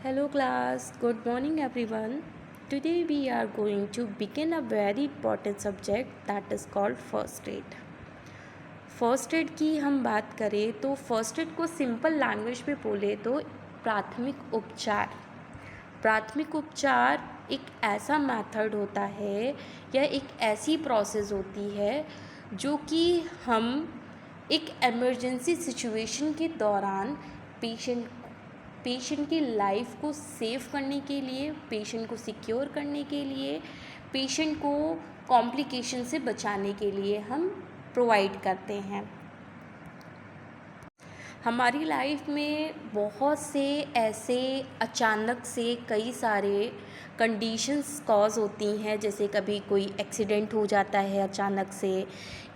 Hello class, good morning everyone. Today we are going to begin a very important subject that is called first aid. First aid की हम बात करें तो first aid को simple language में बोले तो प्राथमिक उपचार एक ऐसा मेथड होता है या एक ऐसी प्रोसेस होती है जो कि हम एक इमरजेंसी सिचुएशन के दौरान पेशेंट की लाइफ को सेव करने के लिए, पेशेंट को सिक्योर करने के लिए, पेशेंट को कॉम्प्लिकेशन से बचाने के लिए हम प्रोवाइड करते हैं। हमारी लाइफ में बहुत से ऐसे अचानक से कई सारे कंडीशंस कॉज होती हैं, जैसे कभी कोई एक्सीडेंट हो जाता है अचानक से,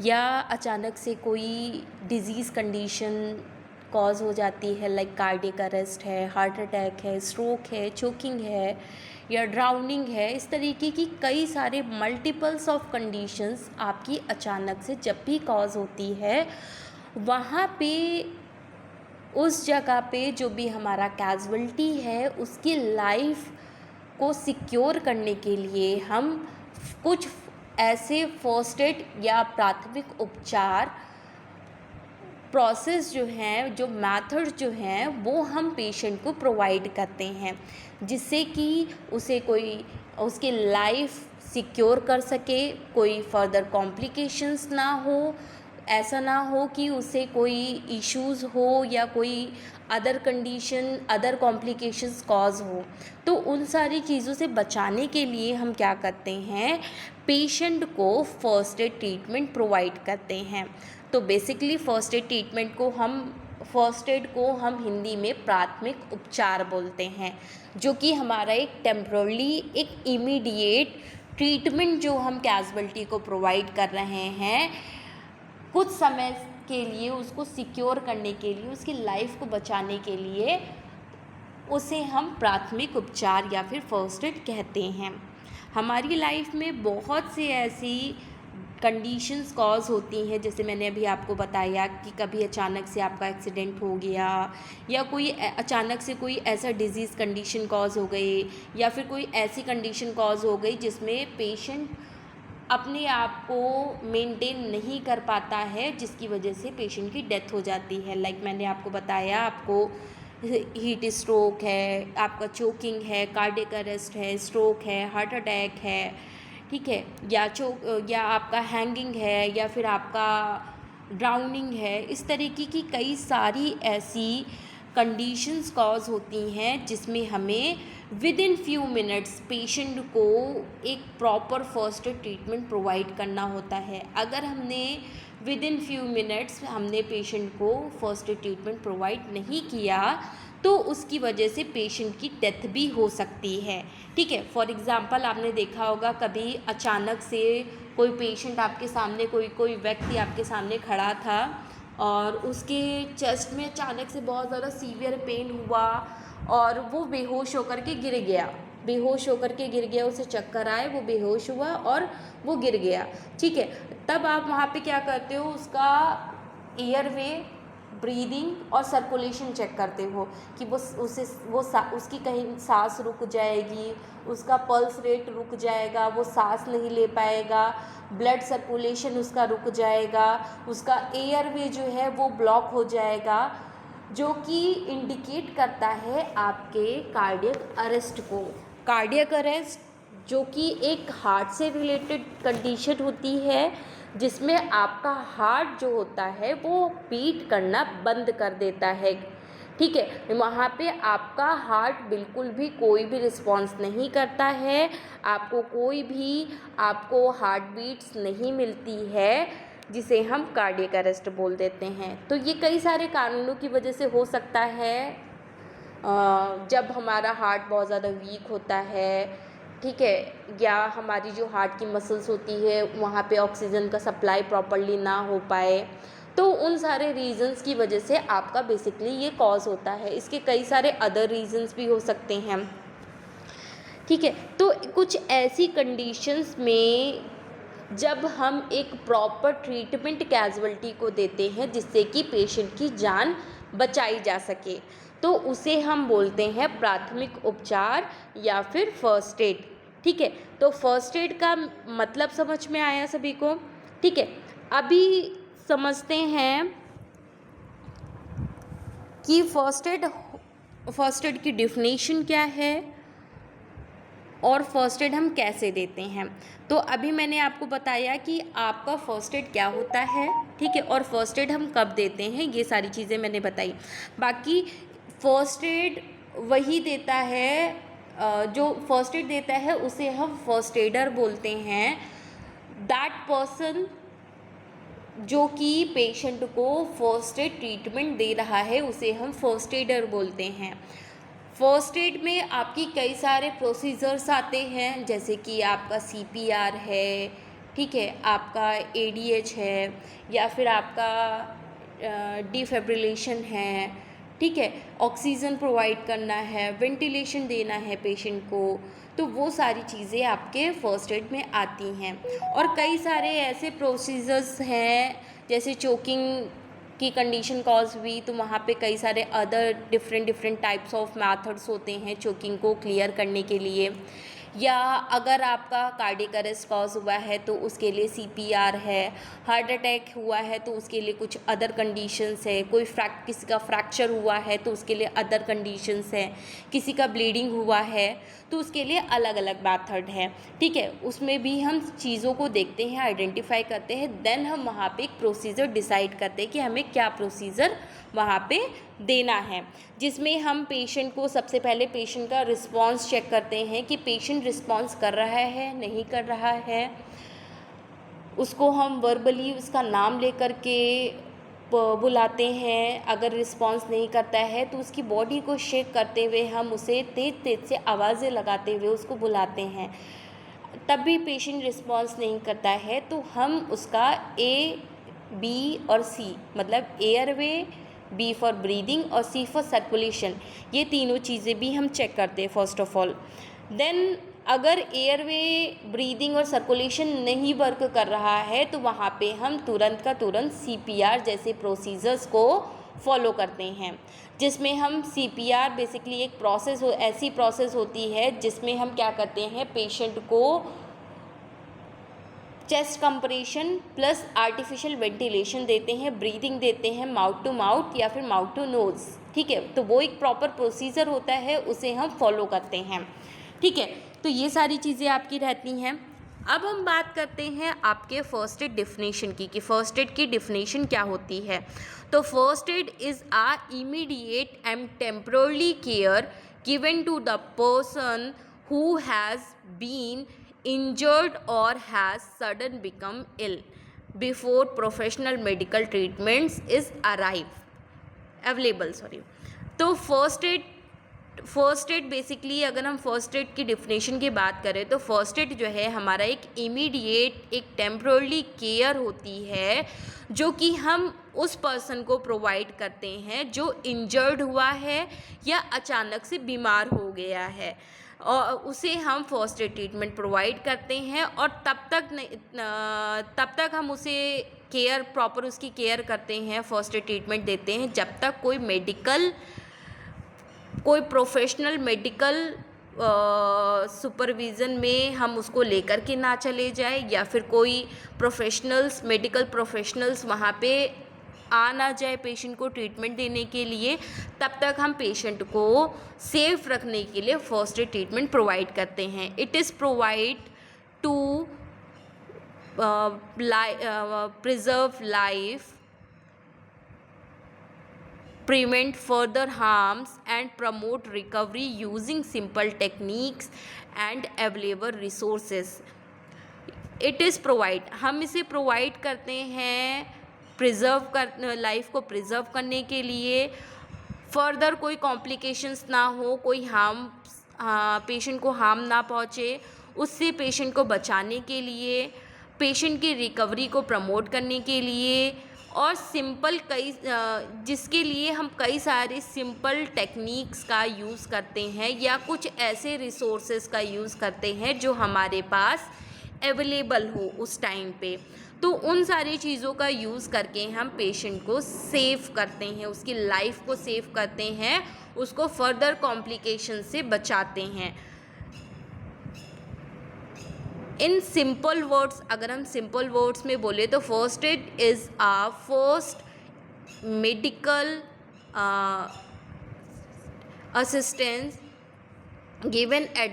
या अचानक से कोई डिज़ीज़ कंडीशन कॉज हो जाती है, लाइक कार्डियक अरेस्ट है, हार्ट अटैक है, स्ट्रोक है, चोकिंग है या ड्राउनिंग है। इस तरीके की कई सारे मल्टीपल्स ऑफ कंडीशंस आपकी अचानक से जब भी कॉज होती है, वहाँ पे उस जगह पे जो भी हमारा कैजुअल्टी है उसकी लाइफ को सिक्योर करने के लिए हम कुछ ऐसे फर्स्ट एड या प्राथमिक उपचार प्रोसेस जो हैं, जो मेथड जो हैं, वो हम पेशेंट को प्रोवाइड करते हैं, जिससे कि उसकी लाइफ सिक्योर कर सके, कोई फर्दर कॉम्प्लिकेशंस ना हो, ऐसा ना हो कि उसे कोई इश्यूज़ हो या कोई other condition, other complications cause हो। तो उन सारी चीज़ों से बचाने के लिए हम क्या करते हैं, पेशेंट को फर्स्ट एड ट्रीटमेंट प्रोवाइड करते हैं। तो बेसिकली फर्स्ट एड को हम हिंदी में प्राथमिक उपचार बोलते हैं, जो कि हमारा एक टेम्पररी, एक इमीडिएट ट्रीटमेंट जो हम कैजुअल्टी को प्रोवाइड कर रहे हैं, कुछ समय के लिए उसको सिक्योर करने के लिए, उसकी लाइफ को बचाने के लिए, उसे हम प्राथमिक उपचार या फिर फर्स्ट एड कहते हैं। हमारी लाइफ में बहुत से ऐसी कंडीशंस कॉज होती हैं, जैसे मैंने अभी आपको बताया कि कभी अचानक से आपका एक्सीडेंट हो गया, या कोई अचानक से कोई ऐसा डिजीज़ कंडीशन कॉज हो गई, या फिर कोई ऐसी कंडीशन कॉज हो गई जिसमें पेशेंट अपने आप को मेंटेन नहीं कर पाता है, जिसकी वजह से पेशेंट की डेथ हो जाती है। लाइक मैंने आपको बताया, आपको हीट स्ट्रोक है, आपका चोकिंग है, कार्डियक अरेस्ट है, स्ट्रोक है, हार्ट अटैक है, ठीक है, या आपका हैंगिंग है, या फिर आपका ड्राउनिंग है। इस तरीके की कई सारी ऐसी कंडीशंस कॉज होती हैं जिसमें हमें with in few minutes patient को एक proper first aid treatment provide करना होता है। अगर हमने विद इन फ्यू मिनट्स हमने पेशेंट को फर्स्ट एड ट्रीटमेंट प्रोवाइड नहीं किया तो उसकी वजह से पेशेंट की डेथ भी हो सकती है, ठीक है। फॉर एग्ज़ाम्पल आपने देखा होगा कभी अचानक से कोई पेशेंट आपके सामने, कोई व्यक्ति आपके सामने खड़ा था और उसके चेस्ट में अचानक से बहुत ज़्यादा सीवियर पेन हुआ और वो बेहोश होकर के गिर गया, उसे चक्कर आए, वो बेहोश हुआ और वो गिर गया, ठीक है। तब आप वहाँ पे क्या करते हो, उसका एयरवे, ब्रीदिंग और सर्कुलेशन चेक करते हो कि उसकी कहीं सांस रुक जाएगी, उसका पल्स रेट रुक जाएगा, वो सांस नहीं ले पाएगा, ब्लड सर्कुलेशन उसका रुक जाएगा, उसका एयरवे जो है वो ब्लॉक हो जाएगा, जो कि इंडिकेट करता है आपके कार्डियक अरेस्ट को। कार्डियक अरेस्ट जो कि एक हार्ट से रिलेटेड कंडीशन होती है, जिसमें आपका हार्ट जो होता है वो बीट करना बंद कर देता है, ठीक है। वहाँ पे आपका हार्ट बिल्कुल भी कोई भी रिस्पॉन्स नहीं करता है, आपको हार्ट बीट्स नहीं मिलती है, जिसे हम कार्डियक अरेस्ट बोल देते हैं। तो ये कई सारे कारणों की वजह से हो सकता है, जब हमारा हार्ट बहुत ज़्यादा वीक होता है, ठीक है, या हमारी जो हार्ट की मसल्स होती है वहाँ पे ऑक्सीजन का सप्लाई प्रॉपर्ली ना हो पाए, तो उन सारे रीज़न्स की वजह से आपका बेसिकली ये कॉज होता है। इसके कई सारे अदर रीज़न्स भी हो सकते हैं, ठीक है। तो कुछ ऐसी कंडीशंस में जब हम एक प्रॉपर ट्रीटमेंट कैजुअल्टी को देते हैं जिससे कि पेशेंट की जान बचाई जा सके, तो उसे हम बोलते हैं प्राथमिक उपचार या फिर फर्स्ट एड। ठीक है, तो फर्स्ट एड का मतलब समझ में आया सभी को? ठीक है, अभी समझते हैं कि फर्स्ट एड की डिफिनीशन क्या है और फर्स्ट एड हम कैसे देते हैं। तो अभी मैंने आपको बताया कि आपका फर्स्ट एड क्या होता है, ठीक है, और फर्स्ट एड हम कब देते हैं, ये सारी चीज़ें मैंने बताई। बाकी फर्स्ट एड वही देता है जो फर्स्ट एड देता है उसे हम फर्स्ट एडर बोलते हैं। दैट पर्सन जो कि पेशेंट को फर्स्ट एड ट्रीटमेंट दे रहा है उसे हम फर्स्ट एडर बोलते हैं। फर्स्ट एड में आपकी कई सारे प्रोसीजर्स आते हैं, जैसे कि आपका CPR है, ठीक है, आपका ADH है, या फिर आपका डिफिब्रिलेशन है, ठीक है, ऑक्सीजन प्रोवाइड करना है, वेंटिलेशन देना है पेशेंट को, तो वो सारी चीज़ें आपके फर्स्ट एड में आती हैं। और कई सारे ऐसे प्रोसीजर्स हैं, जैसे चोकिंग की कंडीशन कॉज हुई तो वहाँ पे कई सारे other different types of methods होते हैं चोकिंग को क्लियर करने के लिए। या अगर आपका कार्डियक अरेस्ट कॉज हुआ है तो उसके लिए CPR है, हार्ट अटैक हुआ है तो उसके लिए कुछ अदर कंडीशंस है, किसी का फ्रैक्चर हुआ है तो उसके लिए अदर कंडीशंस है, किसी का ब्लीडिंग हुआ है तो उसके लिए अलग अलग मेथड है। ठीक है, उसमें भी हम चीज़ों को देखते हैं, आइडेंटिफाई करते हैं, देन हम वहाँ पे एक प्रोसीजर डिसाइड करते हैं कि हमें क्या प्रोसीजर वहाँ पे देना है, जिसमें हम पेशेंट को सबसे पहले पेशेंट का रिस्पांस चेक करते हैं कि पेशेंट रिस्पांस कर रहा है नहीं कर रहा है। उसको हम वर्बली उसका नाम लेकर के बुलाते हैं। अगर रिस्पांस नहीं करता है तो उसकी बॉडी को शेक करते हुए हम उसे तेज़ से आवाज़ें लगाते हुए उसको बुलाते हैं। तब भी पेशेंट रिस्पांस नहीं करता है तो हम उसका A, B और C मतलब एयरवे, B फॉर ब्रीदिंग और C फॉर सर्कुलेशन, ये तीनों चीज़ें भी हम चेक करते हैं फर्स्ट ऑफ ऑल। देन अगर एयरवे, ब्रीदिंग और सर्कुलेशन नहीं वर्क कर रहा है तो वहाँ पे हम तुरंत का तुरंत CPR जैसे प्रोसीजर्स को फॉलो करते हैं, जिसमें हम CPR बेसिकली एक ऐसी प्रोसेस होती है जिसमें हम क्या करते हैं, पेशेंट को chest compression plus artificial ventilation देते हैं, ब्रीदिंग देते हैं माउथ टू माउथ या फिर माउथ टू नोज़। ठीक है, तो वो एक प्रॉपर प्रोसीजर होता है, उसे हम फॉलो करते हैं। ठीक है, तो ये सारी चीज़ें आपकी रहती हैं। अब हम बात करते हैं आपके फर्स्ट एड डिफिनीशन की, कि फर्स्ट एड की डिफिनीशन क्या होती है। तो first aid is a immediate and temporary care given to the person who has been injured or has sudden become ill before professional medical treatments is available। तो first add basically अगर हम first add की definition की बात करें तो first add जो है हमारा एक इमीडिएट, एक टेम्पररी केयर होती है जो कि हम उस पर्सन को प्रोवाइड करते हैं जो इंजर्ड हुआ है या अचानक से बीमार हो गया है, और उसे हम फर्स्ट एड ट्रीटमेंट प्रोवाइड करते हैं। और तब तक हम उसे प्रॉपर उसकी केयर करते हैं, फर्स्ट एड ट्रीटमेंट देते हैं जब तक कोई प्रोफेशनल मेडिकल सुपरविज़न में हम उसको लेकर के ना चले जाए, या फिर कोई मेडिकल प्रोफेशनल्स वहाँ पे आ ना जाए पेशेंट को ट्रीटमेंट देने के लिए। तब तक हम पेशेंट को सेफ रखने के लिए फर्स्ट एड ट्रीटमेंट प्रोवाइड करते हैं। It is provide to preserve life, prevent further harms and promote recovery using simple techniques and available resources। It is provide, हम इसे प्रोवाइड करते हैं लाइफ को प्रिजर्व करने के लिए, फर्दर कोई कॉम्प्लिकेशंस ना हो, कोई पेशेंट को हार्म ना पहुँचे, उससे पेशेंट को बचाने के लिए, पेशेंट की रिकवरी को प्रमोट करने के लिए, और जिसके लिए हम कई सारे सिंपल टेक्निक्स का यूज़ करते हैं या कुछ ऐसे रिसोर्सेज का यूज़ करते हैं जो हमारे पास अवेलेबल हो उस टाइम पे। तो उन सारी चीज़ों का यूज़ करके हम पेशेंट को सेव करते हैं, उसकी लाइफ को सेव करते हैं, उसको फर्दर कॉम्प्लिकेशन से बचाते हैं। इन सिंपल वर्ड्स, अगर हम सिंपल वर्ड्स में बोले तो first aid is a first medical assistance given at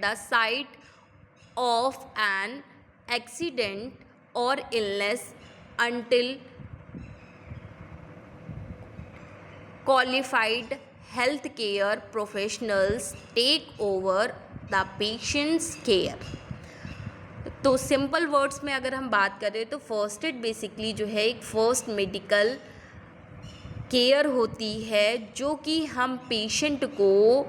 the site of an accident or illness until qualified healthcare professionals take over the patient's care। तो simple words में अगर हम बात करें तो फर्स्ट एड बेसिकली जो है एक फर्स्ट मेडिकल केयर होती है जो कि हम पेशेंट को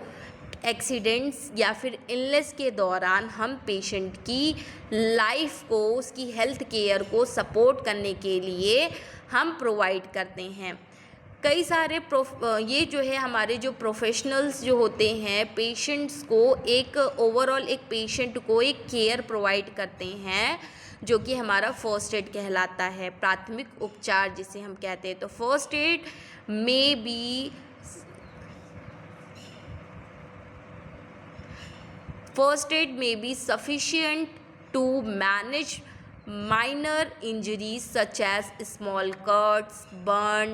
एक्सीडेंट्स या फिर इलनेस के दौरान हम पेशेंट की लाइफ को, उसकी हेल्थ केयर को सपोर्ट करने के लिए हम प्रोवाइड करते हैं। कई सारे ये जो है हमारे जो प्रोफेशनल्स जो होते हैं पेशेंट्स को एक ओवरऑल एक पेशेंट को एक केयर प्रोवाइड करते हैं जो कि हमारा फर्स्ट एड कहलाता है, प्राथमिक उपचार जिसे हम कहते हैं। तो फर्स्ट एड में B First aid may be sufficient to manage minor injuries such as small cuts, burn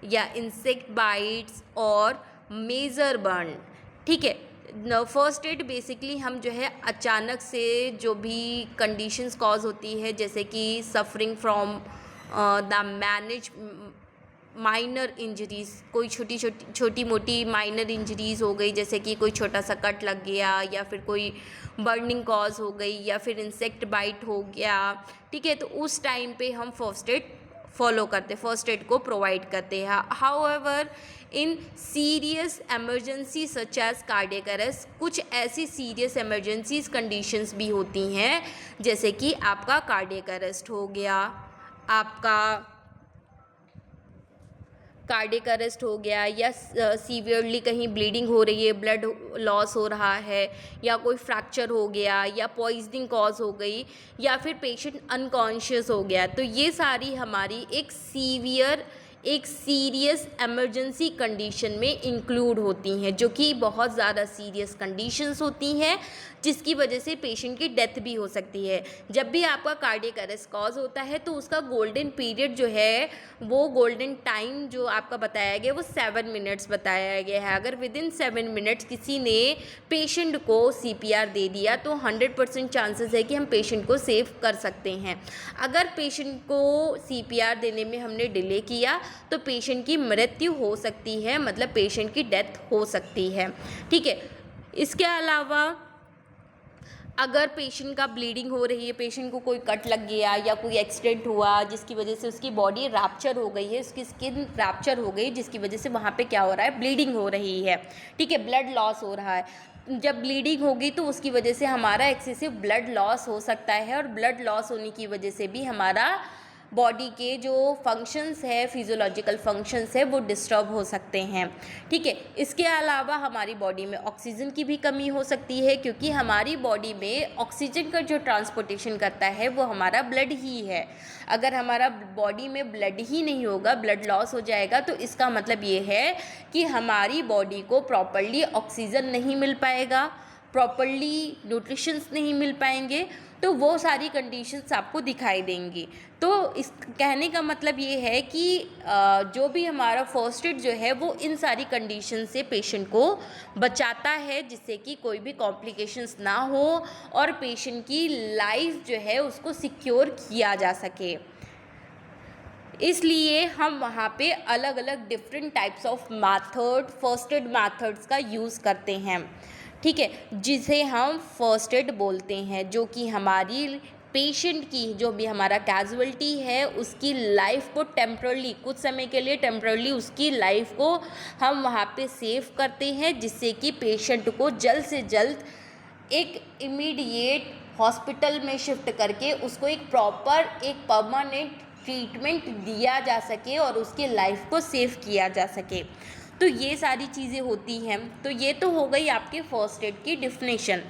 या insect bites और major burn। ठीक है, फर्स्ट एड बेसिकली हम जो है अचानक से जो भी कंडीशंस कॉज होती है जैसे कि suffering from the manage minor injuries, कोई छोटी मोटी माइनर इंजरीज़ हो गई जैसे कि कोई छोटा सा कट लग गया या फिर कोई बर्निंग कॉज हो गई या फिर इंसेक्ट बाइट हो गया। ठीक है, तो उस टाइम पे हम फर्स्ट एड फॉलो करते, फर्स्ट एड को प्रोवाइड करते हैं। However in serious emergency such as cardiac arrest, कुछ ऐसी सीरियस इमरजेंसीज कंडीशंस भी होती हैं जैसे कि आपका कार्डियक अरेस्ट हो गया, आपका कार्डियक अरेस्ट हो गया या सीवियरली कहीं ब्लीडिंग हो रही है, ब्लड लॉस हो रहा है या कोई फ्रैक्चर हो गया या पॉइजनिंग कॉज हो गई या फिर पेशेंट अनकॉन्शियस हो गया, तो ये सारी हमारी एक सीरियस इमरजेंसी कंडीशन में इंक्लूड होती हैं जो कि बहुत ज़्यादा सीरियस कंडीशंस होती हैं जिसकी वजह से पेशेंट की डेथ भी हो सकती है। जब भी आपका कार्डियक अरेस्ट कॉज होता है तो उसका गोल्डन पीरियड जो है, वो गोल्डन टाइम जो आपका बताया गया वो 7 मिनट्स बताया गया है। अगर विद इन 7 मिनट्स किसी ने पेशेंट को CPR दे दिया तो 100% चांसेस है कि हम पेशेंट को सेव कर सकते हैं। अगर पेशेंट को CPR देने में हमने डिले किया तो पेशेंट की मृत्यु हो सकती है, मतलब पेशेंट की डेथ हो सकती है। ठीक है, इसके अलावा अगर पेशेंट का ब्लीडिंग हो रही है, पेशेंट को कोई कट लग गया या कोई एक्सीडेंट हुआ जिसकी वजह से उसकी बॉडी रैप्चर हो गई है, उसकी स्किन रैप्चर हो गई जिसकी वजह से वहाँ पे क्या हो रहा है, ब्लीडिंग हो रही है। ठीक है, ब्लड लॉस हो रहा है। जब ब्लीडिंग होगी तो उसकी वजह से हमारा एक्सेसिव ब्लड लॉस हो सकता है और ब्लड लॉस होने की वजह से भी हमारा बॉडी के जो फंक्शंस है, फिजियोलॉजिकल फंक्शंस है, वो डिस्टर्ब हो सकते हैं। ठीक है, इसके अलावा हमारी बॉडी में ऑक्सीजन की भी कमी हो सकती है क्योंकि हमारी बॉडी में ऑक्सीजन का जो ट्रांसपोर्टेशन करता है वो हमारा ब्लड ही है। अगर हमारा बॉडी में ब्लड ही नहीं होगा, ब्लड लॉस हो जाएगा, तो इसका मतलब ये है कि हमारी बॉडी को प्रॉपर्ली ऑक्सीजन नहीं मिल पाएगा, प्रॉपर्ली न्यूट्रिशंस नहीं मिल पाएंगे, तो वो सारी कंडीशंस आपको दिखाई देंगी। तो इस कहने का मतलब ये है कि जो भी हमारा फर्स्ट एड जो है वो इन सारी कंडीशन से पेशेंट को बचाता है जिससे कि कोई भी कॉम्प्लिकेशंस ना हो और पेशेंट की लाइफ जो है उसको सिक्योर किया जा सके। इसलिए हम वहाँ पे अलग अलग different types of method, first aid methods का यूज़ करते हैं। ठीक है, जिसे हम फर्स्ट एड बोलते हैं, जो कि हमारी पेशेंट की, जो भी हमारा कैजुअल्टी है, उसकी लाइफ को टेम्परली, कुछ समय के लिए टेम्परली उसकी लाइफ को हम वहाँ पे सेव करते हैं जिससे कि पेशेंट को जल्द से जल्द एक इमीडिएट हॉस्पिटल में शिफ्ट करके उसको एक प्रॉपर, एक परमानेंट ट्रीटमेंट दिया जा सके और उसकी लाइफ को सेव किया जा सके। तो ये सारी चीज़ें होती हैं। तो ये तो हो गई आपके फर्स्ट एड की डिफिनेशन।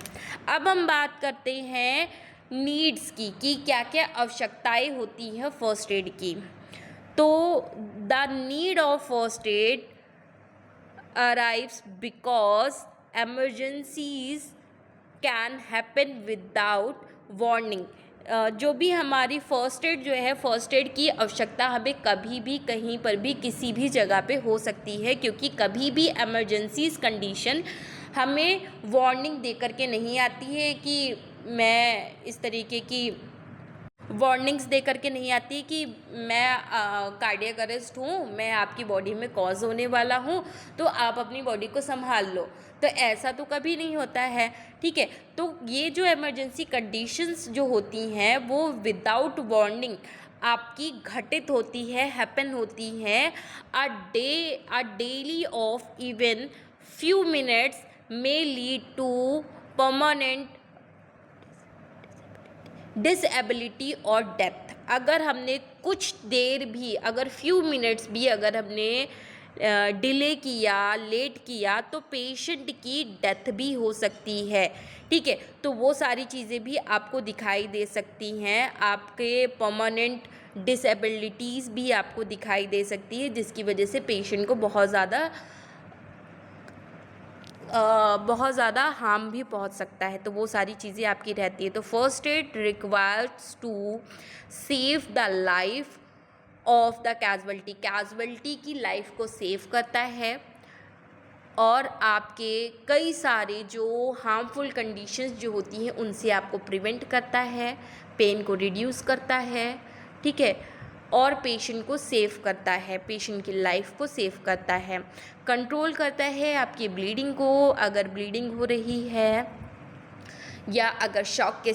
अब हम बात करते हैं नीड्स की, कि क्या क्या आवश्यकताएं होती हैं फर्स्ट एड की। तो the need of first aid arrives because emergencies can happen without warning. जो भी हमारी फर्स्ट एड जो है, फर्स्ट एड की आवश्यकता हमें कभी भी कहीं पर भी किसी भी जगह पे हो सकती है, क्योंकि कभी भी इमरजेंसीज कंडीशन हमें वार्निंग दे करके नहीं आती है कि मैं इस तरीके की वार्निंग्स दे करके नहीं आती कि मैं कार्डियक अरेस्ट हूँ, मैं आपकी बॉडी में कॉज होने वाला हूँ, तो आप अपनी बॉडी को संभाल लो। तो ऐसा तो कभी नहीं होता है, ठीक है। तो ये जो इमरजेंसी कंडीशंस जो होती हैं वो विदाउट वार्निंग आपकी घटित होती है, हैपन होती हैं। अ daily of even few minutes may lead to permanent disability और डेथ। अगर हमने कुछ देर भी, अगर फ्यू मिनट्स भी अगर हमने डिले किया, लेट किया, तो पेशेंट की डेथ भी हो सकती है, ठीक है। तो वो सारी चीज़ें भी आपको दिखाई दे सकती हैं, आपके परमानेंट डिसेबिलिटीज़ भी आपको दिखाई दे सकती है, जिसकी वजह से पेशेंट को बहुत ज़्यादा हार्म भी पहुंच सकता है। तो वो सारी चीज़ें आपकी रहती है। तो first aid requires to save the life of the casualty की लाइफ को सेव करता है, और आपके कई सारे जो हार्मफुल कंडीशंस जो होती हैं उनसे आपको प्रिवेंट करता है, पेन को रिड्यूस करता है, ठीक है, और पेशेंट को सेव करता है, पेशेंट की लाइफ को सेव करता है, कंट्रोल करता है आपकी ब्लीडिंग को। अगर ब्लीडिंग हो रही है या अगर शॉक के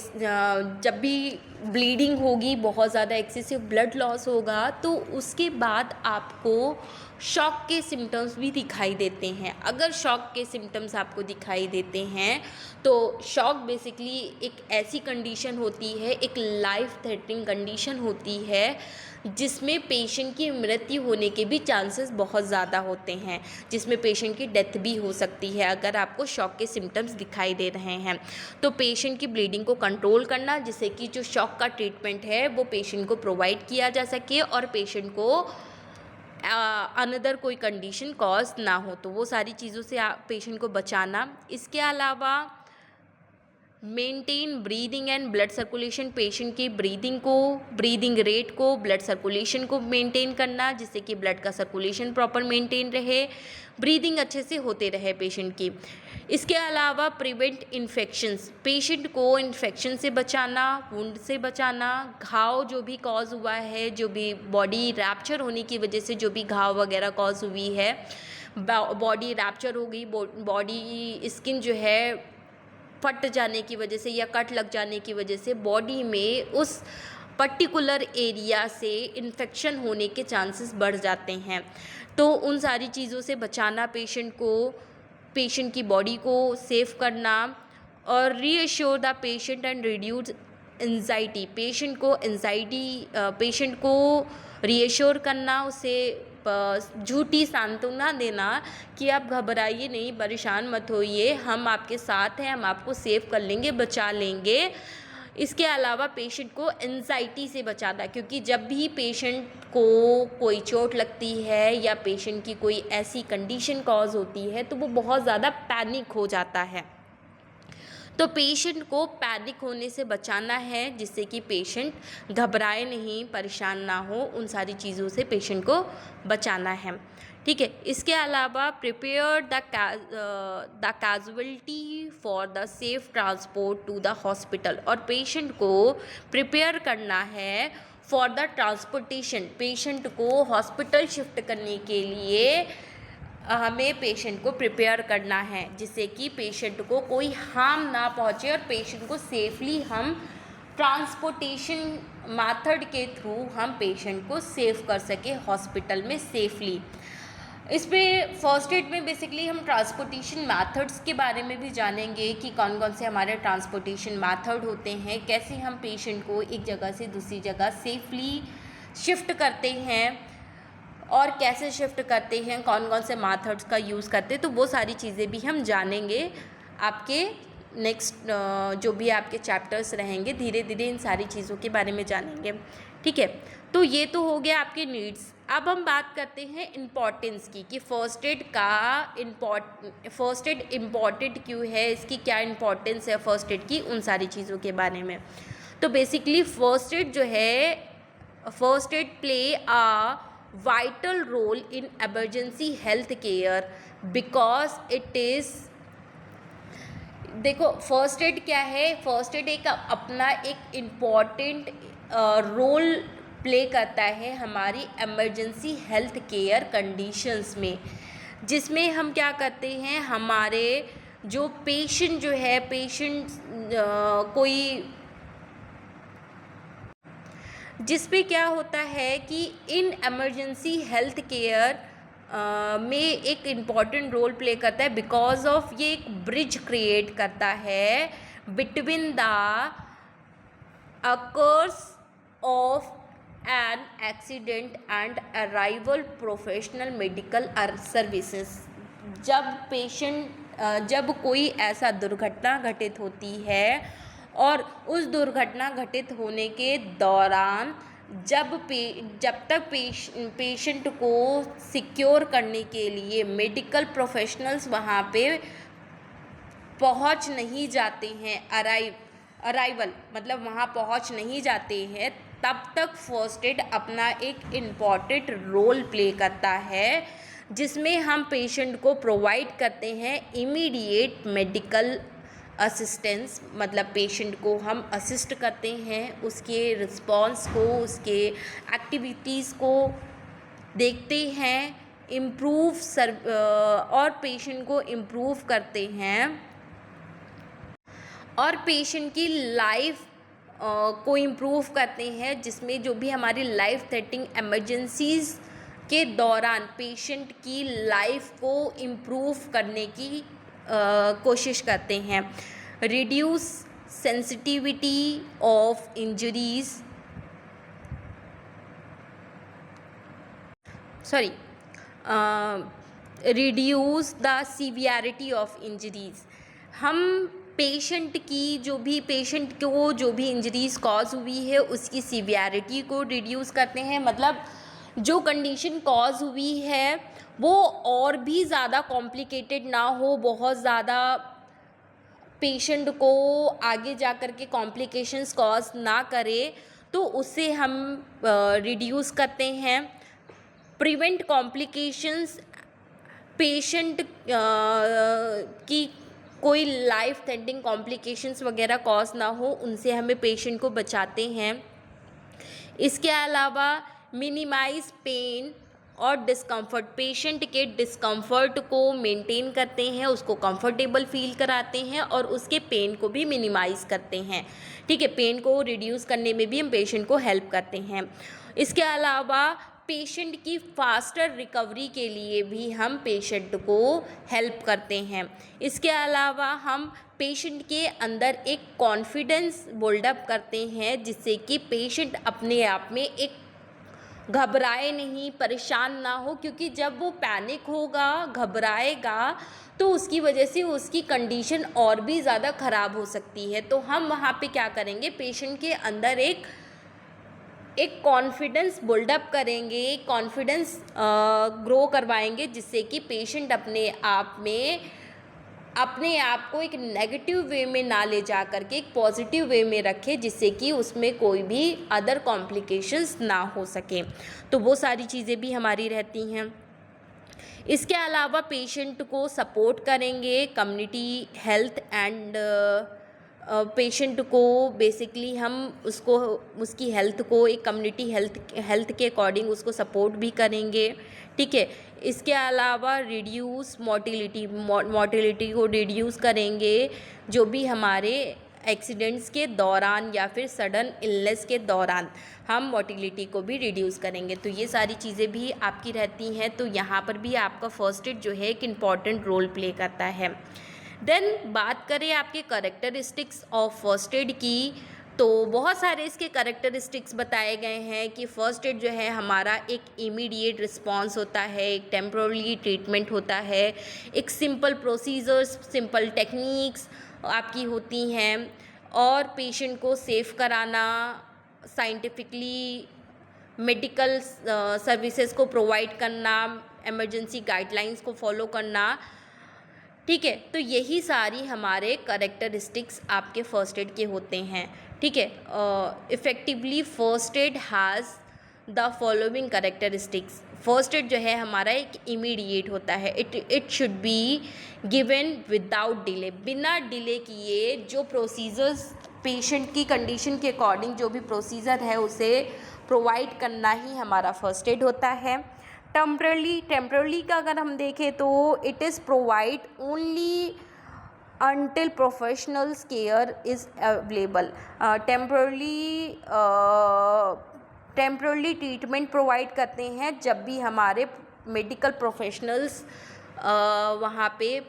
जब भी ब्लीडिंग होगी, बहुत ज़्यादा एक्सेसिव ब्लड लॉस होगा, तो उसके बाद आपको शॉक के सिम्टम्स भी दिखाई देते हैं। अगर शॉक के सिम्टम्स आपको दिखाई देते हैं तो शॉक बेसिकली एक ऐसी कंडीशन होती है, एक लाइफ थ्रेटनिंग कंडीशन होती है, जिसमें पेशेंट की मृत्यु होने के भी चांसेस बहुत ज़्यादा होते हैं, जिसमें पेशेंट की डेथ भी हो सकती है अगर आपको शॉक के सिम्टम्स दिखाई दे रहे हैं। तो पेशेंट की ब्लीडिंग को कंट्रोल करना, जिससे कि जो शॉक का ट्रीटमेंट है वो पेशेंट को प्रोवाइड किया जा सके और पेशेंट को अनदर कोई कंडीशन कॉज ना हो, तो वो सारी चीज़ों से पेशेंट को बचाना। इसके अलावा maintain breathing and blood circulation, patient की ब्रीदिंग रेट को, ब्लड सर्कुलेशन को मेंटेन करना, जिससे कि ब्लड का सर्कुलेशन प्रॉपर मेंटेन रहे, ब्रीदिंग अच्छे से होते रहे पेशेंट की। इसके अलावा प्रिवेंट इन्फेक्शंस, पेशेंट को इन्फेक्शन से बचाना, वुंड से बचाना, घाव जो भी कॉज हुआ है, जो भी बॉडी रैप्चर होने की वजह से जो भी घाव वगैरह कॉज हुई है, बॉडी रैप्चर हो गई, बॉडी स्किन जो है फट जाने की वजह से या कट लग जाने की वजह से बॉडी में उस पर्टिकुलर एरिया से इन्फेक्शन होने के चांसेस बढ़ जाते हैं। तो उन सारी चीज़ों से बचाना पेशेंट को, पेशेंट की बॉडी को सेव करना, और reassure the patient and reduce anxiety, patient को रीअश्योर करना, उसे झूठी सांत्वना देना कि आप घबराइए नहीं, परेशान मत होइए, हम आपके साथ हैं, हम आपको सेव कर लेंगे, बचा लेंगे। इसके अलावा पेशेंट को एंजाइटी से बचाना, क्योंकि जब भी पेशेंट को कोई चोट लगती है या पेशेंट की कोई ऐसी कंडीशन कॉज होती है तो वो बहुत ज़्यादा पैनिक हो जाता है। तो पेशेंट को पैनिक होने से बचाना है, जिससे कि पेशेंट घबराए नहीं, परेशान ना हो, उन सारी चीज़ों से पेशेंट को बचाना है, ठीक है। इसके अलावा prepare the casualty for the safe transport to the hospital, और पेशेंट को प्रिपेयर करना है फॉर द ट्रांसपोर्टेशन, पेशेंट को हॉस्पिटल शिफ्ट करने के लिए हमें पेशेंट को प्रिपेयर करना है, जिससे कि पेशेंट को कोई हार्म ना पहुंचे और पेशेंट को सेफली हम ट्रांसपोर्टेशन मेथड के थ्रू हम पेशेंट को सेव कर सके हॉस्पिटल में सेफली। इसमें फर्स्ट एड में बेसिकली हम ट्रांसपोर्टेशन मेथड्स के बारे में भी जानेंगे कि कौन कौन से हमारे ट्रांसपोर्टेशन मेथड होते हैं, कैसे हम पेशेंट को एक जगह से दूसरी जगह सेफली शिफ्ट करते हैं और कैसे शिफ्ट करते हैं, कौन कौन से मेथड्स का यूज़ करते हैं। तो वो सारी चीज़ें भी हम जानेंगे आपके नेक्स्ट जो भी आपके चैप्टर्स रहेंगे धीरे धीरे इन सारी चीज़ों के बारे में जानेंगे। ठीक है, तो ये तो हो गया आपके नीड्स। अब हम बात करते हैं इम्पॉर्टेंस की कि फ़र्स्ट एड इम्पॉर्टेंट क्यों है, इसकी क्या इम्पॉर्टेंस है फ़र्स्ट एड की, उन सारी चीज़ों के बारे में। तो बेसिकली फ़र्स्ट एड जो है, first aid play a vital role in emergency health care because it is, देखो फर्स्ट एड क्या है, फर्स्ट एड एक अपना एक इम्पॉर्टेंट रोल प्ले करता है हमारी एमरजेंसी हेल्थ केयर कंडीशंस में, जिसमें हम क्या करते हैं, हमारे जो पेशेंट जो है, पेशेंट कोई, जिसपे क्या होता है कि इन एमरजेंसी हेल्थ केयर में एक इम्पॉर्टेंट रोल प्ले करता है बिकॉज ऑफ, ये एक ब्रिज क्रिएट करता है between the occurs of an accident and arrival professional medical services. जब कोई ऐसा दुर्घटना घटित होती है और उस दुर्घटना घटित होने के दौरान जब तक पेशेंट को सिक्योर करने के लिए मेडिकल प्रोफेशनल्स वहाँ पे पहुँच नहीं जाते हैं, अराइवल मतलब वहाँ पहुँच नहीं जाते हैं, तब तक फर्स्ट एड अपना एक इम्पॉर्टेंट रोल प्ले करता है, जिसमें हम पेशेंट को प्रोवाइड करते हैं इमीडिएट मेडिकल असिस्टेंस, मतलब पेशेंट को हम असिस्ट करते हैं, उसके रिस्पॉन्स को, उसके एक्टिविटीज़ को देखते हैं, और पेशेंट को इम्प्रूव करते हैं, और पेशेंट की लाइफ को इम्प्रूव करते हैं, जिसमें जो भी हमारी लाइफ थ्रेटनिंग एमरजेंसीज़ के दौरान पेशेंट की लाइफ को इम्प्रूव करने की कोशिश करते हैं। Reduce sensitivity of injuries, reduce the severity of injuries. हम पेशेंट को जो भी इंजरीज कॉज हुई है उसकी सीवियरिटी को रिड्यूस करते हैं, मतलब जो कंडीशन कॉज हुई है वो और भी ज़्यादा कॉम्प्लिकेटेड ना हो, बहुत ज़्यादा पेशेंट को आगे जा कर के कॉम्प्लिकेशंस कॉज ना करे, तो उससे हम रिड्यूस करते हैं। प्रिवेंट कॉम्प्लिकेशंस, पेशेंट की कोई लाइफ थ्रेटनिंग कॉम्प्लिकेशंस वगैरह कॉज ना हो, उनसे हमें पेशेंट को बचाते हैं। इसके अलावा मिनिमाइज पेन और डिस्कम्फर्ट, पेशेंट के डिस्कम्फर्ट को मेंटेन करते हैं, उसको कंफर्टेबल फील कराते हैं और उसके पेन को भी मिनिमाइज़ करते हैं। ठीक है, पेन को रिड्यूस करने में भी हम पेशेंट को हेल्प करते हैं। इसके अलावा पेशेंट की फास्टर रिकवरी के लिए भी हम पेशेंट को हेल्प करते हैं। इसके अलावा हम पेशेंट के अंदर एक कॉन्फिडेंस बिल्डअप करते हैं, जिससे कि पेशेंट अपने आप में एक घबराए नहीं, परेशान ना हो, क्योंकि जब वो पैनिक होगा, घबराएगा, तो उसकी वजह से उसकी कंडीशन और भी ज़्यादा ख़राब हो सकती है। तो हम वहाँ पे क्या करेंगे, पेशेंट के अंदर एक कॉन्फिडेंस बिल्डअप करेंगे, कॉन्फिडेंस ग्रो करवाएंगे, जिससे कि पेशेंट अपने आप को एक नेगेटिव वे में ना ले जा करके एक पॉजिटिव वे में रखे, जिससे कि उसमें कोई भी अदर कॉम्प्लिकेशंस ना हो सके। तो वो सारी चीज़ें भी हमारी रहती हैं। इसके अलावा पेशेंट को सपोर्ट करेंगे, कम्युनिटी हेल्थ एंड पेशेंट को बेसिकली हम उसकी हेल्थ को एक कम्युनिटी हेल्थ के अकॉर्डिंग उसको सपोर्ट भी करेंगे। ठीक है, इसके अलावा रिड्यूस मोर्टेलिटी को रिड्यूस करेंगे, जो भी हमारे एक्सीडेंट्स के दौरान या फिर सडन इलनेस के दौरान हम मोर्टेलिटी को भी रिड्यूस करेंगे। तो ये सारी चीज़ें भी आपकी रहती हैं। तो यहाँ पर भी आपका फर्स्ट एड जो है एक इम्पॉर्टेंट रोल प्ले करता है। देन बात करें आपके कैरेक्टरिस्टिक्स ऑफ फर्स्ट एड की, तो बहुत सारे इसके कैरेक्टरिस्टिक्स बताए गए हैं कि फ़र्स्ट एड जो है हमारा एक इमीडिएट रिस्पॉन्स होता है, एक टेम्पररी ट्रीटमेंट होता है, एक सिंपल प्रोसीजर्स, सिंपल टेक्निक्स आपकी होती हैं, और पेशेंट को सेफ कराना, साइंटिफिकली मेडिकल सर्विसेज को प्रोवाइड करना, इमरजेंसी गाइडलाइंस को फॉलो करना। ठीक है, तो यही सारी हमारे कैरेक्टरिस्टिक्स आपके फ़र्स्ट एड के होते हैं। ठीक है, effectively first aid has the following characteristics. First aid जो है हमारा एक इमीडिएट होता है, it should be given without delay, बिना डिले किए जो प्रोसीजर्स पेशेंट की कंडीशन के अकॉर्डिंग जो भी प्रोसीजर है उसे प्रोवाइड करना ही हमारा फ़र्स्ट एड होता है। टेम्परली का अगर हम देखें तो it is provide only until professionals care is available। Temporarily treatment provide करते हैं जब भी हमारे मेडिकल प्रोफेशनल्स वहाँ पे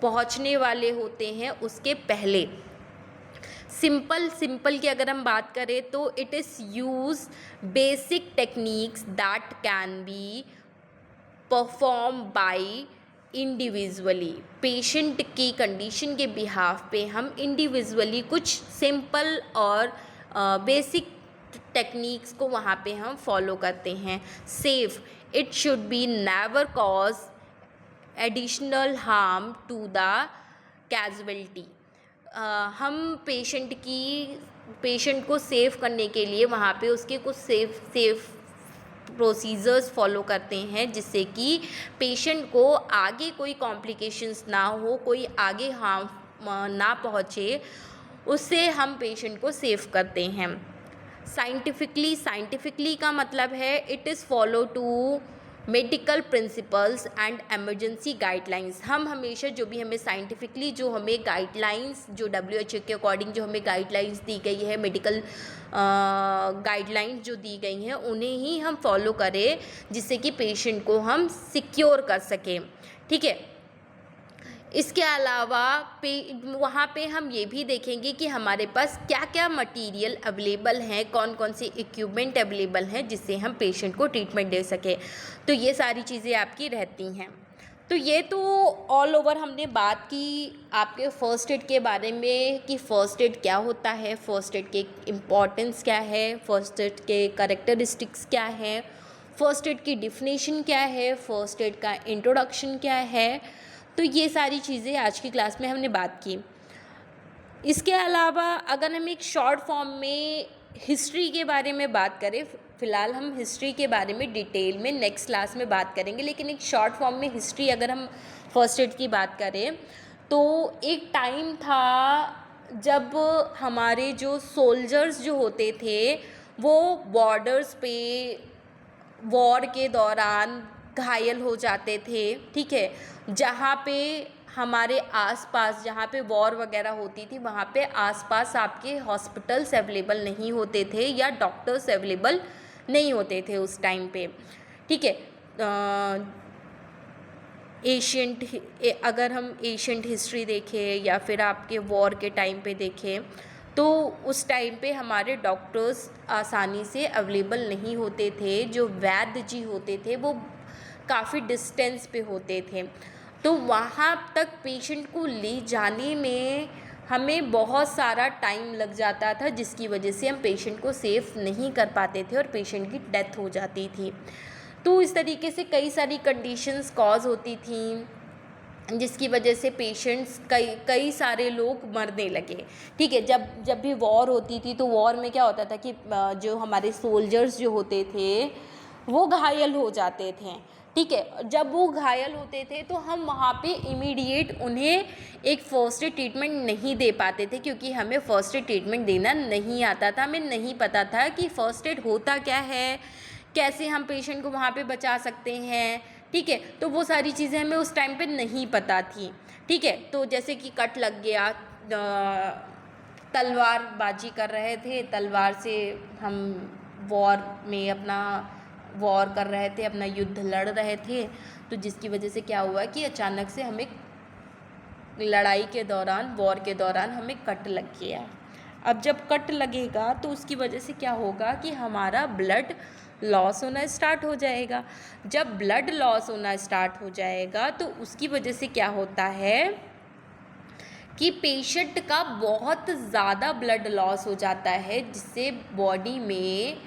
पहुँचने वाले होते हैं उसके पहले। सिंपल की अगर हम बात करें तो it is use basic techniques that can be perform by individually. Patient की कंडीशन के बिहाफ पे हम इंडिविजुअली कुछ सिंपल और बेसिक टेक्निक्स को वहाँ पे हम फॉलो करते हैं। Safe, it should be never cause additional harm to the casualty. हम पेशेंट को सेव करने के लिए वहाँ पे उसके कुछ सेफ प्रोसीजर्स फॉलो करते हैं जिससे कि पेशेंट को आगे कोई कॉम्प्लिकेशंस ना हो, कोई आगे हार्म ना पहुँचे, उससे हम पेशेंट को सेव करते हैं। साइंटिफिकली का मतलब है it is follow to medical principles and emergency guidelines. हम हमेशा जो भी हमें साइंटिफिकली जो हमें गाइडलाइंस, जो WHO के अकॉर्डिंग जो हमें गाइडलाइंस दी गई है, मेडिकल गाइडलाइंस जो दी गई हैं उन्हें ही हम फॉलो करें जिससे कि पेशेंट को हम सिक्योर कर सकें। ठीक है, इसके अलावा वहाँ पे हम ये भी देखेंगे कि हमारे पास क्या क्या मटेरियल अवेलेबल हैं, कौन कौन से इक्विपमेंट अवेलेबल हैं जिससे हम पेशेंट को ट्रीटमेंट दे सकें। तो ये सारी चीज़ें आपकी रहती हैं। तो ये तो ऑल ओवर हमने बात की आपके फ़र्स्ट एड के बारे में कि फ़र्स्ट एड क्या होता है, फ़र्स्ट एड के इम्पॉर्टेंस क्या है, फ़र्स्ट एड के कैरेक्टरिस्टिक्स क्या है, फ़र्स्ट एड की डिफिनेशन क्या है, फ़र्स्ट एड का इंट्रोडक्शन क्या है। तो ये सारी चीज़ें आज की क्लास में हमने बात की। इसके अलावा अगर हम एक शॉर्ट फॉर्म में हिस्ट्री के बारे में बात करें, फ़िलहाल हम हिस्ट्री के बारे में डिटेल में नेक्स्ट क्लास में बात करेंगे, लेकिन एक शॉर्ट फॉर्म में हिस्ट्री अगर हम फर्स्ट एड की बात करें तो एक टाइम था जब हमारे जो सोल्जर्स जो होते थे वो बॉर्डर्स पे वॉर के दौरान घायल हो जाते थे। ठीक है, जहाँ पे हमारे आसपास जहाँ पे वॉर वगैरह होती थी वहाँ पे आसपास आपके हॉस्पिटल्स अवेलेबल नहीं होते थे या डॉक्टर्स अवेलेबल नहीं होते थे उस टाइम पे। ठीक है, अगर हम एशियंट हिस्ट्री देखें या फिर आपके वॉर के टाइम पे देखें तो उस टाइम पे हमारे डॉक्टर्स आसानी से अवेलेबल नहीं होते थे। जो वैद्य जी होते थे वो काफ़ी डिस्टेंस पे होते थे, तो वहाँ तक पेशेंट को ले जाने में हमें बहुत सारा टाइम लग जाता था जिसकी वजह से हम पेशेंट को सेफ नहीं कर पाते थे और पेशेंट की डेथ हो जाती थी। तो इस तरीके से कई सारी कंडीशंस कॉज होती थी जिसकी वजह से पेशेंट्स कई सारे लोग मरने लगे। ठीक है, जब भी वॉर होती थी तो वॉर में क्या होता था कि जो हमारे सोल्जर्स जो होते थे वो घायल हो जाते थे। ठीक है, जब वो घायल होते थे तो हम वहाँ पे इमीडिएट उन्हें एक फ़र्स्ट एड ट्रीटमेंट नहीं दे पाते थे क्योंकि हमें फ़र्स्ट एड ट्रीटमेंट देना नहीं आता था, हमें नहीं पता था कि फ़र्स्ट एड होता क्या है, कैसे हम पेशेंट को वहाँ पे बचा सकते हैं। ठीक है, तो वो सारी चीज़ें हमें उस टाइम पे नहीं पता थी। ठीक है, तो जैसे कि कट लग गया, तलवारबाजी कर रहे थे, तलवार से हम वॉर कर रहे थे, अपना युद्ध लड़ रहे थे, तो जिसकी वजह से क्या हुआ कि अचानक से हमें लड़ाई के दौरान, वॉर के दौरान हमें कट लग गया। अब जब कट लगेगा तो उसकी वजह से क्या होगा कि हमारा ब्लड लॉस होना स्टार्ट हो जाएगा। जब ब्लड लॉस होना स्टार्ट हो जाएगा तो उसकी वजह से क्या होता है कि पेशेंट का बहुत ज़्यादा ब्लड लॉस हो जाता है, जिससे बॉडी में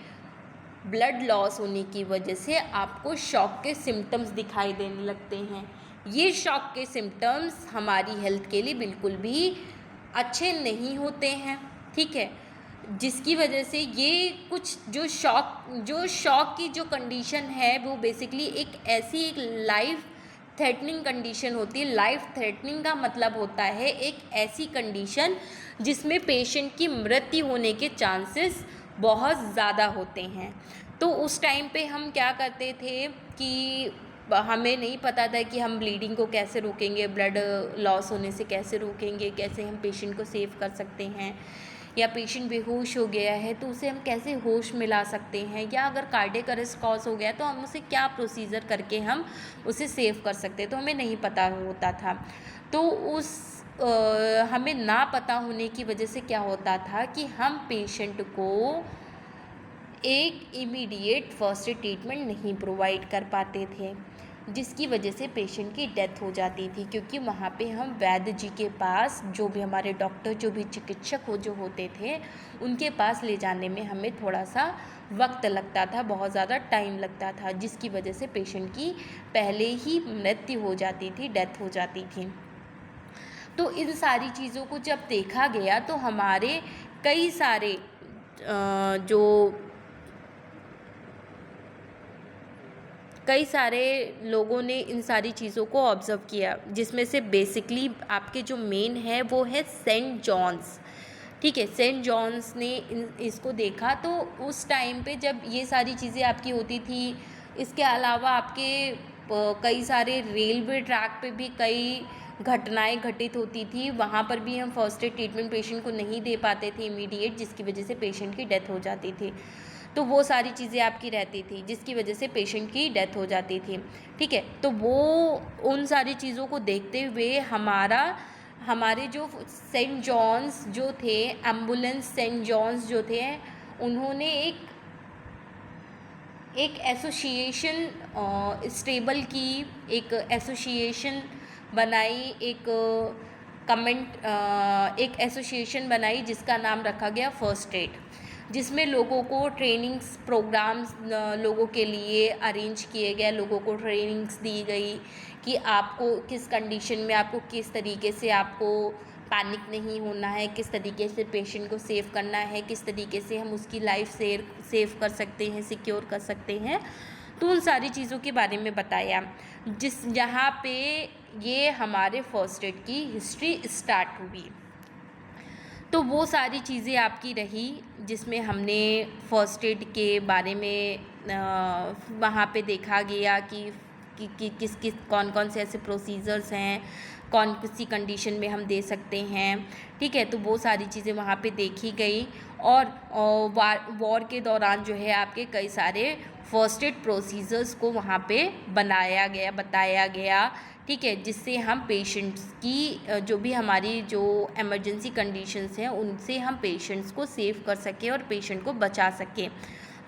ब्लड लॉस होने की वजह से आपको शॉक के सिम्टम्स दिखाई देने लगते हैं। ये शॉक के सिम्टम्स हमारी हेल्थ के लिए बिल्कुल भी अच्छे नहीं होते हैं, ठीक है। जिसकी वजह से ये कुछ जो शॉक की जो कंडीशन है वो बेसिकली एक ऐसी एक लाइफ थ्रेटनिंग कंडीशन होती है। लाइफ थ्रेटनिंग का मतलब होता है एक ऐसी कंडीशन जिसमें पेशेंट की मृत्यु होने के चांसेस बहुत ज़्यादा होते हैं। तो उस टाइम पे हम क्या करते थे कि हमें नहीं पता था कि हम ब्लीडिंग को कैसे रोकेंगे, ब्लड लॉस होने से कैसे रोकेंगे, कैसे हम पेशेंट को सेव कर सकते हैं, या पेशेंट बेहोश हो गया है तो उसे हम कैसे होश मिला सकते हैं, या अगर कार्डियक अरेस्ट कॉज हो गया तो हम उसे क्या प्रोसीजर करके हम उसे सेव कर सकते हैं, तो हमें नहीं पता होता था। तो हमें ना पता होने की वजह से क्या होता था कि हम पेशेंट को एक इमीडिएट फर्स्ट एड ट्रीटमेंट नहीं प्रोवाइड कर पाते थे, जिसकी वजह से पेशेंट की डेथ हो जाती थी। क्योंकि वहाँ पे हम वैद्य जी के पास, जो भी हमारे डॉक्टर, जो भी चिकित्सक जो होते थे, उनके पास ले जाने में हमें थोड़ा सा वक्त लगता था, बहुत ज़्यादा टाइम लगता था, जिसकी वजह से पेशेंट की पहले ही मृत्यु हो जाती थी, डेथ हो जाती थी। तो इन सारी चीज़ों को जब देखा गया तो हमारे कई सारे लोगों ने इन सारी चीज़ों को ऑब्ज़र्व किया, जिसमें से बेसिकली आपके जो मेन है वो है सेंट जॉन्स, ठीक है। सेंट जॉन्स ने इसको देखा। तो उस टाइम पे जब ये सारी चीज़ें आपकी होती थी, इसके अलावा आपके कई सारे रेलवे ट्रैक पे भी कई घटनाएं घटित होती थी, वहाँ पर भी हम फर्स्ट एड ट्रीटमेंट पेशेंट को नहीं दे पाते थे इमीडिएट, जिसकी वजह से पेशेंट की डेथ हो जाती थी। तो वो सारी चीज़ें आपकी रहती थी जिसकी वजह से पेशेंट की डेथ हो जाती थी, ठीक है। तो वो उन सारी चीज़ों को देखते हुए हमारे जो सेंट जॉन्स जो थे, एम्बुलेंस सेंट जॉन्स जो थे, उन्होंने एक एसोसिएशन स्टेबल की, एक एसोसिएशन बनाई, एक एसोसिएशन बनाई जिसका नाम रखा गया फर्स्ट एड, जिसमें लोगों को ट्रेनिंग्स प्रोग्राम्स लोगों के लिए अरेंज किए गए, लोगों को ट्रेनिंग्स दी गई कि आपको किस कंडीशन में आपको किस तरीके से आपको पैनिक नहीं होना है, किस तरीके से पेशेंट को सेव करना है, किस तरीके से हम उसकी लाइफ सेव कर सकते हैं, सिक्योर कर सकते हैं। तो उन सारी चीज़ों के बारे में बताया, जहाँ पे ये हमारे फर्स्ट एड की हिस्ट्री स्टार्ट हुई। तो वो सारी चीज़ें आपकी रही जिसमें हमने फर्स्ट एड के बारे में वहाँ पे देखा गया कि कौन कौन से ऐसे प्रोसीजर्स हैं, कौन सी कंडीशन में हम दे सकते हैं, ठीक है। तो वो सारी चीज़ें वहाँ पे देखी गई। और वॉर के दौरान जो है आपके कई सारे फर्स्ट एड प्रोसीजर्स को वहाँ पे बताया गया, ठीक है, जिससे हम पेशेंट्स की जो भी हमारी जो इमरजेंसी कंडीशंस हैं उनसे हम पेशेंट्स को सेव कर सकें और पेशेंट को बचा सकें।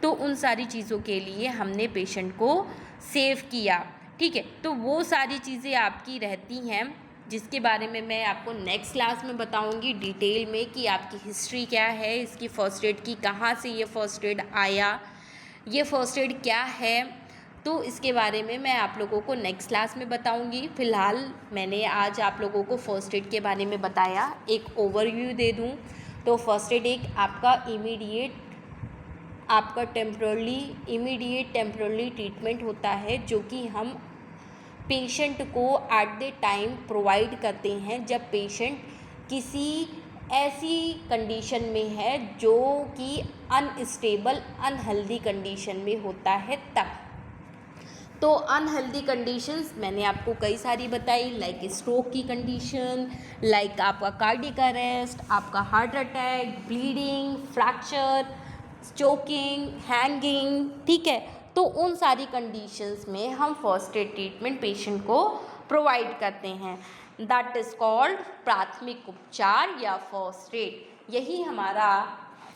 तो उन सारी चीज़ों के लिए हमने पेशेंट को सेव किया, ठीक है। तो वो सारी चीज़ें आपकी रहती हैं जिसके बारे में मैं आपको नेक्स्ट क्लास में बताऊंगी डिटेल में कि आपकी हिस्ट्री क्या है, इसकी फ़र्स्ट एड की, कहाँ से ये फ़र्स्ट एड आया, ये फ़र्स्ट एड क्या है। तो इसके बारे में मैं आप लोगों को नेक्स्ट क्लास में बताऊंगी। फ़िलहाल मैंने आज आप लोगों को फ़र्स्ट एड के बारे में बताया, एक ओवरव्यू दे दूं। तो फ़र्स्ट एड एक आपका इमीडिएट टेम्पररी ट्रीटमेंट होता है जो कि हम पेशेंट को एट द टाइम प्रोवाइड करते हैं जब पेशेंट किसी ऐसी कंडीशन में है जो कि अनस्टेबल, अनहेल्दी कंडीशन में होता है तब। तो अनहेल्दी कंडीशंस मैंने आपको कई सारी बताई, लाइक स्ट्रोक की कंडीशन, लाइक आपका कार्डियक अरेस्ट, आपका heart attack, bleeding, fracture, choking, hanging, ठीक है। तो उन सारी कंडीशंस में हम फर्स्ट एड ट्रीटमेंट पेशेंट को प्रोवाइड करते हैं। दैट इज़ कॉल्ड प्राथमिक उपचार या फर्स्ट एड। यही हमारा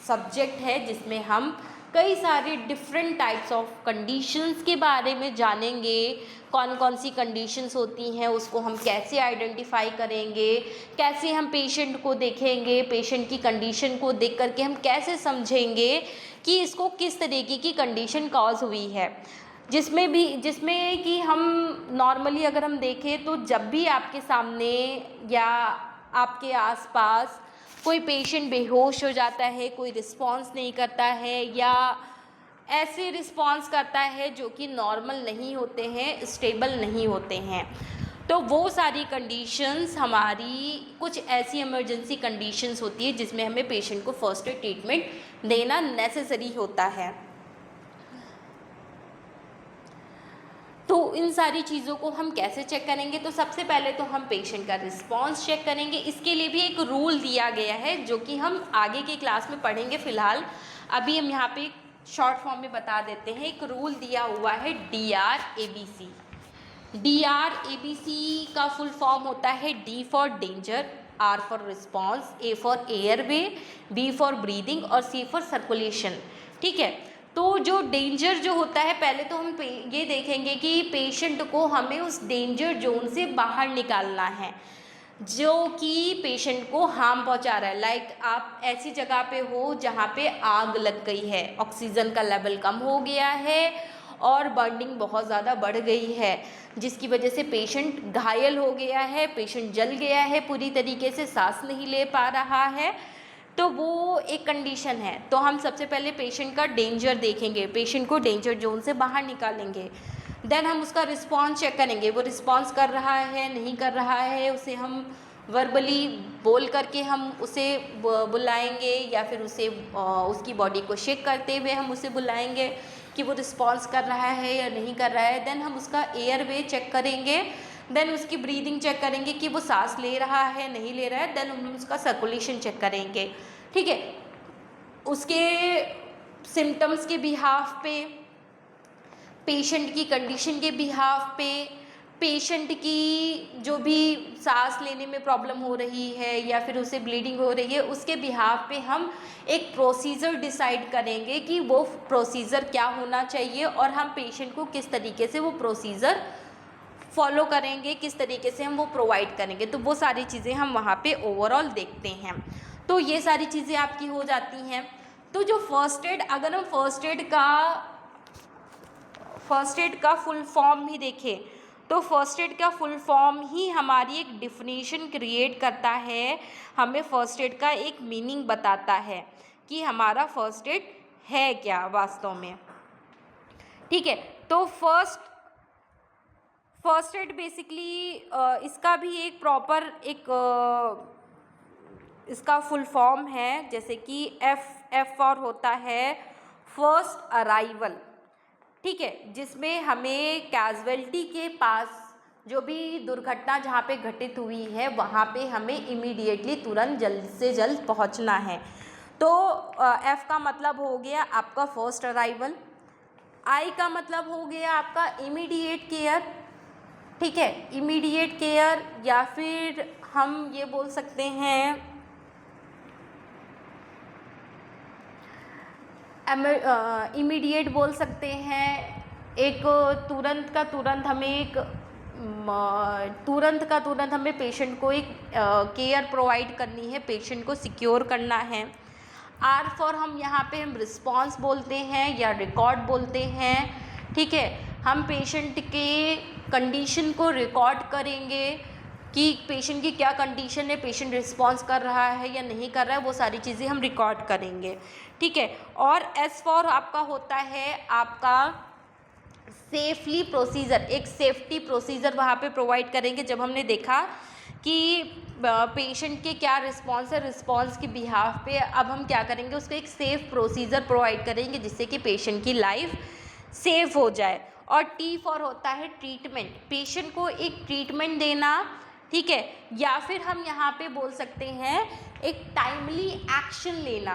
सब्जेक्ट है जिसमें हम कई सारे डिफरेंट टाइप्स ऑफ कंडीशंस के बारे में जानेंगे। कौन कौन सी कंडीशंस होती हैं, उसको हम कैसे आइडेंटिफाई करेंगे, कैसे हम पेशेंट को देखेंगे, पेशेंट की कंडीशन को देख करके हम कैसे समझेंगे कि इसको किस तरीके की कंडीशन कॉज हुई है। जिसमें कि हम नॉर्मली अगर हम देखें तो जब भी आपके सामने या आपके आसपास कोई पेशेंट बेहोश हो जाता है, कोई रिस्पॉन्स नहीं करता है या ऐसे रिस्पॉन्स करता है जो कि नॉर्मल नहीं होते हैं, स्टेबल नहीं होते हैं, तो वो सारी कंडीशंस हमारी कुछ ऐसी इमरजेंसी कंडीशंस होती है जिसमें हमें पेशेंट को फर्स्ट एड ट्रीटमेंट देना नेसेसरी होता है। तो इन सारी चीज़ों को हम कैसे चेक करेंगे? तो सबसे पहले तो हम पेशेंट का रिस्पॉन्स चेक करेंगे। इसके लिए भी एक रूल दिया गया है जो कि हम आगे की क्लास में पढ़ेंगे। फ़िलहाल अभी हम यहाँ पे शॉर्ट फॉर्म में बता देते हैं। एक रूल दिया हुआ है DRABC। DRABC का फुल फॉर्म होता है D for danger, R for response, A for airway, B for breathing और C फॉर सर्कुलेशन। ठीक है, तो जो डेंजर जो होता है, पहले तो हम ये देखेंगे कि पेशेंट को हमें उस डेंजर जोन से बाहर निकालना है जो कि पेशेंट को हार्म पहुंचा रहा है। लाइक आप ऐसी जगह पे हो जहाँ पे आग लग गई है, ऑक्सीजन का लेवल कम हो गया है और बर्निंग बहुत ज़्यादा बढ़ गई है, जिसकी वजह से पेशेंट घायल हो गया है, पेशेंट जल गया है, पूरी तरीके से सांस नहीं ले पा रहा है, तो वो एक कंडीशन है। तो हम सबसे पहले पेशेंट का डेंजर देखेंगे, पेशेंट को डेंजर जोन से बाहर निकालेंगे। देन हम उसका रिस्पॉन्स चेक करेंगे, वो रिस्पॉन्स कर रहा है नहीं कर रहा है, उसे हम वर्बली बोल करके हम उसे बुलाएंगे या फिर उसे उसकी बॉडी को शेक करते हुए हम उसे बुलाएंगे कि वो रिस्पॉन्स कर रहा है या नहीं कर रहा है। देन हम उसका एयरवे चेक करेंगे, देन उसकी ब्रीदिंग चेक करेंगे कि वो सांस ले रहा है नहीं ले रहा है, देन हम उसका सर्कुलेशन चेक करेंगे। ठीक है, उसके सिम्टम्स के बिहाफ पे, पेशेंट की कंडीशन के बिहाफ पे, पेशेंट की जो भी सांस लेने में प्रॉब्लम हो रही है या फिर उसे ब्लीडिंग हो रही है, उसके बिहाफ पे हम एक प्रोसीजर डिसाइड करेंगे कि वो प्रोसीजर क्या होना चाहिए और हम पेशेंट को किस तरीके से वो प्रोसीजर फॉलो करेंगे, किस तरीके से हम वो प्रोवाइड करेंगे। तो वो सारी चीज़ें हम वहाँ पे ओवरऑल देखते हैं। तो ये सारी चीज़ें आपकी हो जाती हैं। तो जो फर्स्ट एड, अगर हम फर्स्ट एड का फुल फॉर्म भी देखें तो फर्स्ट एड का फुल फॉर्म ही हमारी एक डिफिनीशन क्रिएट करता है, हमें फर्स्ट एड का एक मीनिंग बताता है कि हमारा फर्स्ट एड है क्या वास्तव में। ठीक है, तो फर्स्ट एड बेसिकली इसका भी एक प्रॉपर इसका फुल फॉर्म है, जैसे कि एफ फॉर होता है फर्स्ट अराइवल। ठीक है, जिसमें हमें कैजुअलिटी के पास जो भी दुर्घटना जहाँ पे घटित हुई है वहाँ पे हमें इमीडिएटली तुरंत जल्द से जल्द पहुँचना है। तो एफ का मतलब हो गया आपका फर्स्ट अराइवल, आई का मतलब हो गया आपका इमीडिएट केयर। ठीक है, इमीडिएट केयर, या फिर हम ये बोल सकते हैं इमीडिएट बोल सकते हैं। एक तुरंत का तुरंत हमें पेशेंट को एक केयर प्रोवाइड करनी है, पेशेंट को सिक्योर करना है। आर फॉर हम यहाँ पे हम रिस्पॉन्स बोलते हैं या रिकॉर्ड बोलते हैं। ठीक है, हम पेशेंट के कंडीशन को रिकॉर्ड करेंगे कि पेशेंट की क्या कंडीशन है, पेशेंट रिस्पॉन्स कर रहा है या नहीं कर रहा है, वो सारी चीज़ें हम रिकॉर्ड करेंगे। ठीक है, और एस फॉर आपका होता है आपका सेफली प्रोसीजर, एक सेफ्टी प्रोसीजर वहाँ पे प्रोवाइड करेंगे। जब हमने देखा कि पेशेंट के क्या रिस्पॉन्स है, रिस्पॉन्स के बिहाफ पे अब हम क्या करेंगे, उसको एक सेफ़ प्रोसीजर प्रोवाइड करेंगे जिससे कि पेशेंट की लाइफ सेफ हो जाए। और टी फॉर होता है ट्रीटमेंट, पेशेंट को एक ट्रीटमेंट देना। ठीक है, या फिर हम यहाँ पे बोल सकते हैं एक टाइमली एक्शन लेना।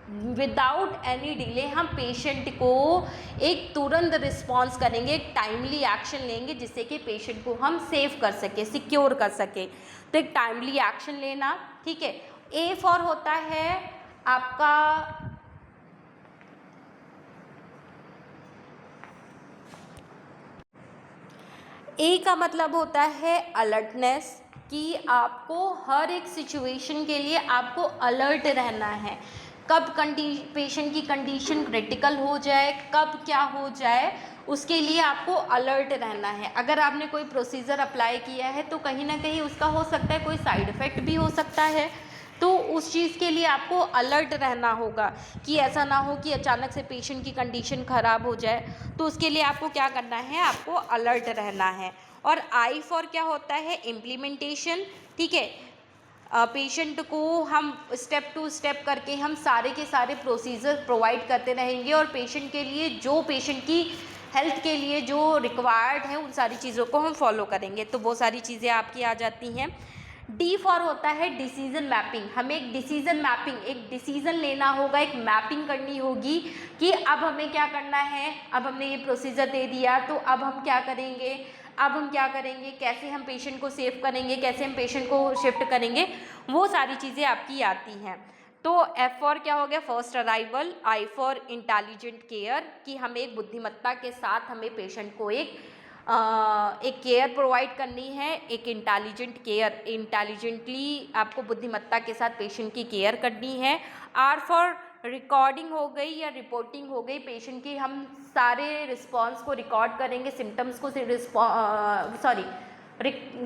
विदाउट एनी डिले हम पेशेंट को एक तुरंत रिस्पॉन्स करेंगे, एक टाइमली एक्शन लेंगे जिससे कि पेशेंट को हम सेव कर सके, सिक्योर कर सके। तो एक टाइमली एक्शन लेना, ठीक है। ए फॉर होता है आपका ए का मतलब होता है अलर्टनेस, कि आपको हर एक सिचुएशन के लिए आपको अलर्ट रहना है। कब पेशेंट की कंडीशन क्रिटिकल हो जाए, कब क्या हो जाए, उसके लिए आपको अलर्ट रहना है। अगर आपने कोई प्रोसीजर अप्लाई किया है तो कहीं ना कहीं उसका हो सकता है कोई साइड इफ़ेक्ट भी हो सकता है, तो उस चीज़ के लिए आपको अलर्ट रहना होगा कि ऐसा ना हो कि अचानक से पेशेंट की कंडीशन ख़राब हो जाए। तो उसके लिए आपको क्या करना है, आपको अलर्ट रहना है। और आई फॉर क्या होता है, इम्प्लीमेंटेशन, ठीक है। पेशेंट को हम स्टेप टू स्टेप करके हम सारे के सारे प्रोसीजर प्रोवाइड करते रहेंगे और पेशेंट के लिए जो पेशेंट की हेल्थ के लिए जो रिक्वायर्ड है उन सारी चीज़ों को हम फॉलो करेंगे। तो वो सारी चीज़ें आपकी आ जाती हैं। डी फॉर होता है डिसीजन मैपिंग। हमें एक डिसीजन मैपिंग, एक डिसीजन लेना होगा, एक मैपिंग करनी होगी कि अब हमें क्या करना है। अब हमने ये प्रोसीजर दे दिया तो अब हम क्या करेंगे, अब हम क्या करेंगे, कैसे हम पेशेंट को सेव करेंगे, कैसे हम पेशेंट को शिफ्ट करेंगे, वो सारी चीज़ें आपकी आती हैं। तो एफ फॉर क्या हो गया, first arrival. I for intelligent care, कि हमें एक बुद्धिमत्ता के साथ हमें पेशेंट को एक केयर प्रोवाइड करनी है, एक इंटेलिजेंट केयर, इंटेलिजेंटली आपको बुद्धिमत्ता के साथ पेशेंट की केयर करनी है। आर फॉर रिकॉर्डिंग हो गई या रिपोर्टिंग हो गई, पेशेंट की हम सारे रिस्पॉन्स को रिकॉर्ड करेंगे, सिम्टम्स को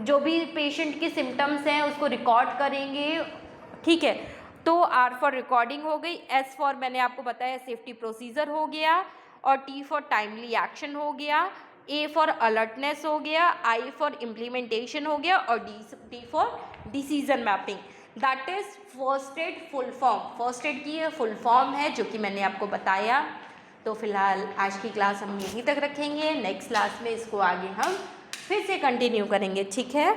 जो भी पेशेंट के सिम्टम्स हैं उसको रिकॉर्ड करेंगे, ठीक है। तो आर फॉर रिकॉर्डिंग हो गई। एस फॉर मैंने आपको बताया सेफ्टी प्रोसीजर हो गया, और टी फॉर टाइमली एक्शन हो गया, ए फॉर अलर्टनेस हो गया, आई फॉर इम्प्लीमेंटेशन हो गया, और D for decision mapping. That is first aid full form. First aid की फुल फॉर्म है जो कि मैंने आपको बताया। तो फिलहाल आज की क्लास हम यहीं तक रखेंगे, नेक्स्ट क्लास में इसको आगे हम फिर से कंटिन्यू करेंगे, ठीक है।